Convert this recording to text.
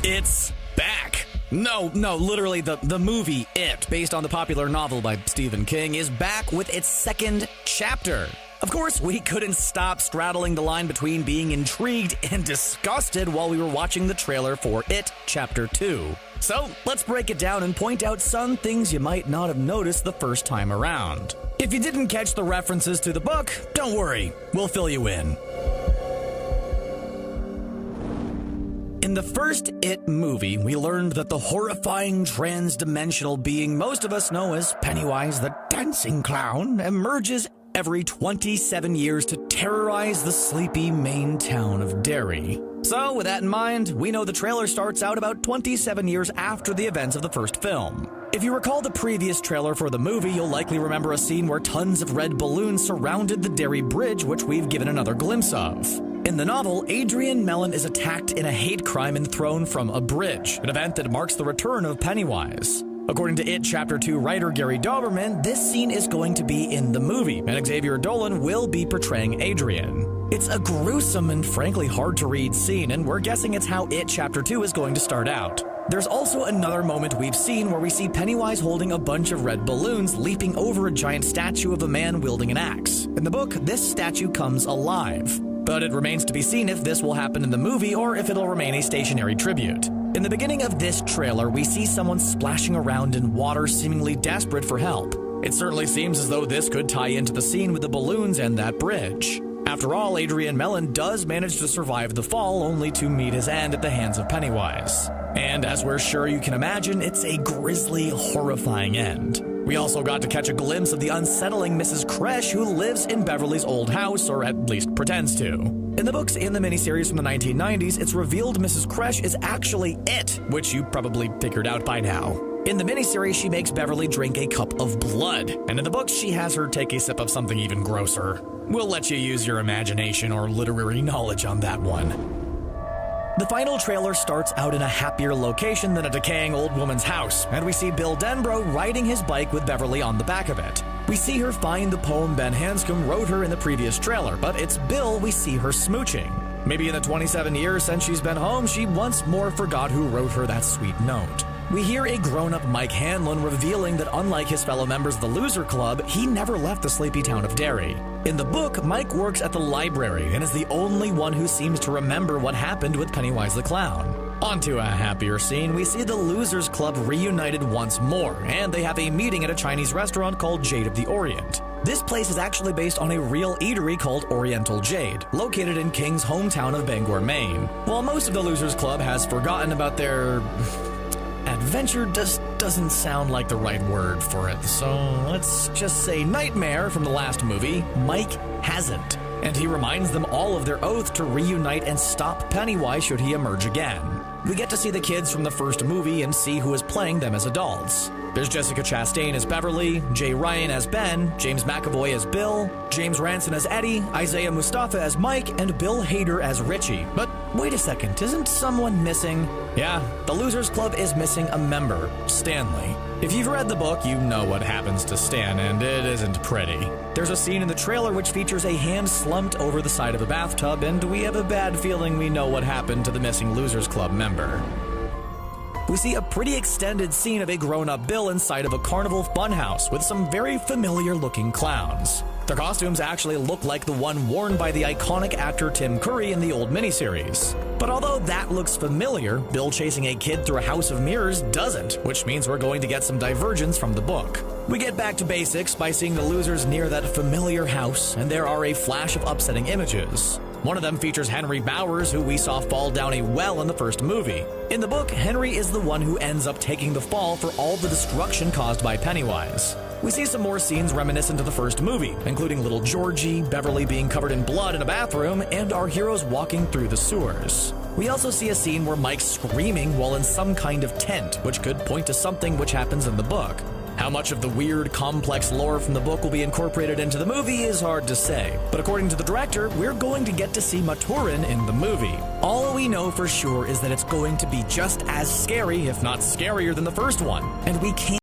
It's back. No, literally the movie It, based on the popular novel by Stephen King, is back with its second chapter. Of course, we couldn't stop straddling the line between being intrigued and disgusted while we were watching the trailer for It Chapter 2. So, let's break it down and point out some things you might not have noticed the first time around. If you didn't catch the references to the book, don't worry, we'll fill you in. In the first It movie, we learned that the horrifying trans-dimensional being most of us know as Pennywise the Dancing Clown emerges every 27 years to terrorize the sleepy Maine town of Derry. So, with that in mind, we know the trailer starts out about 27 years after the events of the first film. If you recall the previous trailer for the movie, you'll likely remember a scene where tons of red balloons surrounded the Derry Bridge, which we've given another glimpse of. In the novel, Adrian Mellon is attacked in a hate crime and thrown from a bridge, an event that marks the return of Pennywise. According to It Chapter 2 writer Gary Doberman, this scene is going to be in the movie, and Xavier Dolan will be portraying Adrian. It's a gruesome and frankly hard-to-read scene, and we're guessing it's how It Chapter 2 is going to start out. There's also another moment we've seen where we see Pennywise holding a bunch of red balloons leaping over a giant statue of a man wielding an axe. In the book, this statue comes alive. But it remains to be seen if this will happen in the movie or if it'll remain a stationary tribute. In the beginning of this trailer, we see someone splashing around in water, seemingly desperate for help. It certainly seems as though this could tie into the scene with the balloons and that bridge. After all, Adrian Mellon does manage to survive the fall, only to meet his end at the hands of Pennywise. And as we're sure you can imagine, it's a grisly, horrifying end. We also got to catch a glimpse of the unsettling Mrs. Kresh, who lives in Beverly's old house, or at least pretends to. In the books in the miniseries from the 1990s, it's revealed Mrs. Kresh is actually It, which you probably figured out by now. In the miniseries, she makes Beverly drink a cup of blood, and in the books, she has her take a sip of something even grosser. We'll let you use your imagination or literary knowledge on that one. The final trailer starts out in a happier location than a decaying old woman's house, and we see Bill Denbrough riding his bike with Beverly on the back of it. We see her find the poem Ben Hanscom wrote her in the previous trailer, but it's Bill we see her smooching. Maybe in the 27 years since she's been home, she once more forgot who wrote her that sweet note. We hear a grown-up Mike Hanlon revealing that unlike his fellow members of the Loser Club, he never left the sleepy town of Derry. In the book, Mike works at the library and is the only one who seems to remember what happened with Pennywise the Clown. On to a happier scene, we see the Losers Club reunited once more, and they have a meeting at a Chinese restaurant called Jade of the Orient. This place is actually based on a real eatery called Oriental Jade, located in King's hometown of Bangor, Maine. While most of the Losers Club has forgotten about their adventure, doesn't sound like the right word for it, so let's just say nightmare from the last movie, Mike hasn't. And he reminds them all of their oath to reunite and stop Pennywise should he emerge again. We get to see the kids from the first movie and see who is playing them as adults. There's Jessica Chastain as Beverly, Jay Ryan as Ben, James McAvoy as Bill, James Ranson as Eddie, Isaiah Mustafa as Mike, and Bill Hader as Richie. But wait a second, isn't someone missing? Yeah, the Losers Club is missing a member, Stanley. If you've read the book, you know what happens to Stan, and it isn't pretty. There's a scene in the trailer which features a hand slumped over the side of a bathtub, and we have a bad feeling we know what happened to the missing Losers Club member. We see a pretty extended scene of a grown-up Bill inside of a carnival funhouse with some very familiar-looking clowns. Their costumes actually look like the one worn by the iconic actor Tim Curry in the old miniseries. But although that looks familiar, Bill chasing a kid through a house of mirrors doesn't, which means we're going to get some divergence from the book. We get back to basics by seeing the losers near that familiar house, and there are a flash of upsetting images. One of them features Henry Bowers, who we saw fall down a well in the first movie. In the book, Henry is the one who ends up taking the fall for all the destruction caused by Pennywise. We see some more scenes reminiscent of the first movie, including little Georgie, Beverly being covered in blood in a bathroom, and our heroes walking through the sewers. We also see a scene where Mike's screaming while in some kind of tent, which could point to something which happens in the book. How much of the weird, complex lore from the book will be incorporated into the movie is hard to say, but according to the director, we're going to get to see Maturin in the movie. All we know for sure is that it's going to be just as scary, if not scarier than the first one, and we can't